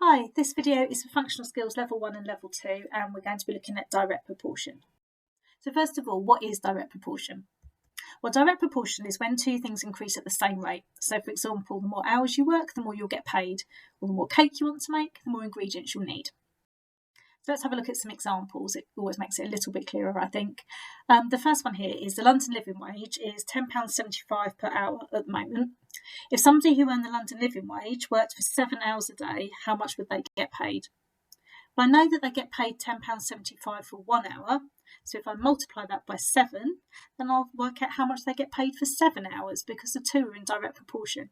Hi, this video is for Functional Skills Level 1 and Level 2, and we're going to be looking at direct proportion. So first of all, what is direct proportion? Well, direct proportion is when two things increase at the same rate. So for example, the more hours you work, the more you'll get paid, or the more cake you want to make, the more ingredients you'll need. So let's have a look at some examples. It always makes it a little bit clearer, I think. The first one here is the London living wage is £10.75 per hour at the moment. If somebody who earned the London living wage worked for 7 hours a day, how much would they get paid? Well, I know that they get paid £10.75 for 1 hour. So if I multiply that by 7, then I'll work out how much they get paid for 7 hours, because the two are in direct proportion.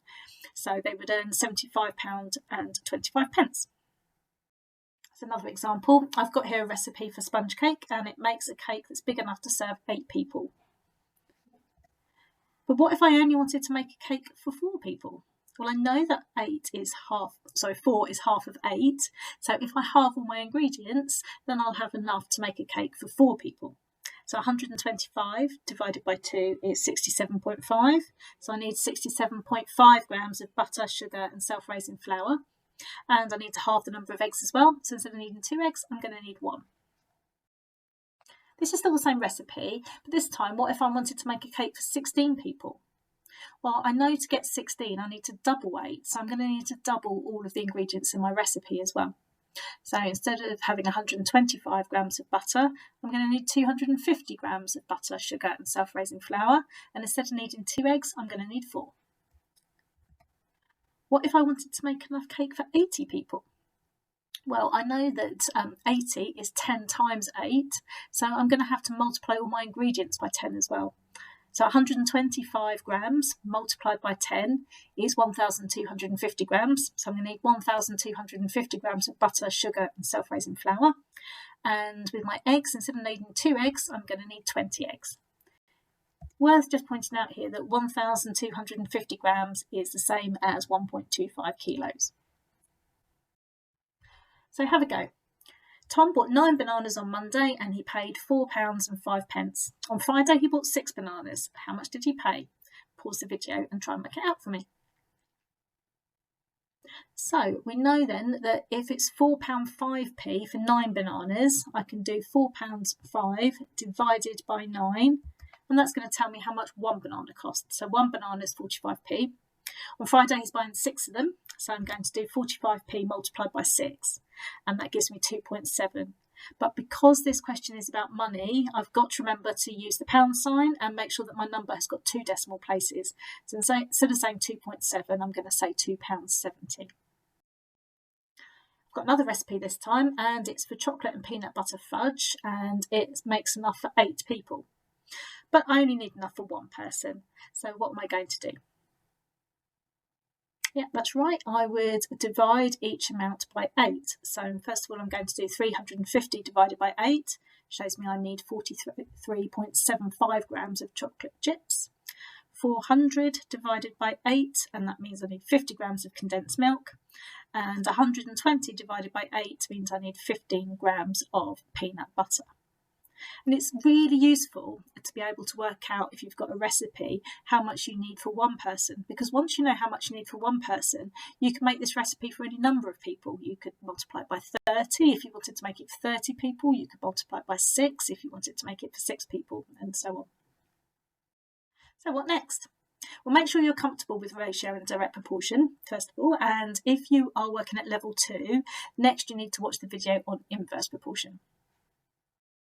So they would earn £75.25. Another example, I've got here a recipe for sponge cake, and it makes a cake that's big enough to serve 8 people. But what if I only wanted to make a cake for 4 people? Well, I know that 4 is half of 8. So if I halve all my ingredients, then I'll have enough to make a cake for 4 people. So 125 divided by 2 is 67.5. So I need 67.5 grams of butter, sugar, and self-raising flour. And I need to halve the number of eggs as well. So instead of needing 2 eggs, I'm going to need 1. This is still the same recipe, but this time, what if I wanted to make a cake for 16 people? Well, I know to get 16, I need to double 8. So I'm going to need to double all of the ingredients in my recipe as well. So instead of having 125 grams of butter, I'm going to need 250 grams of butter, sugar, and self-raising flour. And instead of needing 2 eggs, I'm going to need 4. What if I wanted to make enough cake for 80 people? Well, I know that 80 is 10 times 8, so I'm going to have to multiply all my ingredients by 10 as well. So 125 grams multiplied by 10 is 1,250 grams. So I'm going to need 1,250 grams of butter, sugar, and self-raising flour. And with my eggs, instead of needing 2 eggs, I'm going to need 20 eggs. Worth just pointing out here that 1,250 grams is the same as 1.25 kilos. So have a go. Tom bought 9 bananas on Monday and he paid £4.05. On Friday he bought 6 bananas. How much did he pay? Pause the video and try and work it out for me. So we know then that if it's £4.05p for 9 bananas, I can do £4.05 divided by 9. And that's going to tell me how much 1 banana costs. So 1 banana is 45p. On Friday, he's buying 6 of them. So I'm going to do 45p multiplied by 6. And that gives me 2.7. But because this question is about money, I've got to remember to use the pound sign and make sure that my number has got 2 decimal places. So instead of saying 2.7, I'm going to say £2.70. I've got another recipe this time, and it's for chocolate and peanut butter fudge, and it makes enough for 8 people. But I only need enough for 1 person. So what am I going to do? Yeah, that's right. I would divide each amount by 8. So first of all, I'm going to do 350 divided by 8. Shows me I need 43.75 grams of chocolate chips. 400 divided by 8, and that means I need 50 grams of condensed milk. And 120 divided by 8 means I need 15 grams of peanut butter. And it's really useful to be able to work out, if you've got a recipe, how much you need for 1 person. Because once you know how much you need for 1 person, you can make this recipe for any number of people. You could multiply it by 30 if you wanted to make it for 30 people. You could multiply it by 6 if you wanted to make it for 6 people, and so on. So what next? Well, make sure you're comfortable with ratio and direct proportion, first of all. And if you are working at level 2, next you need to watch the video on inverse proportion.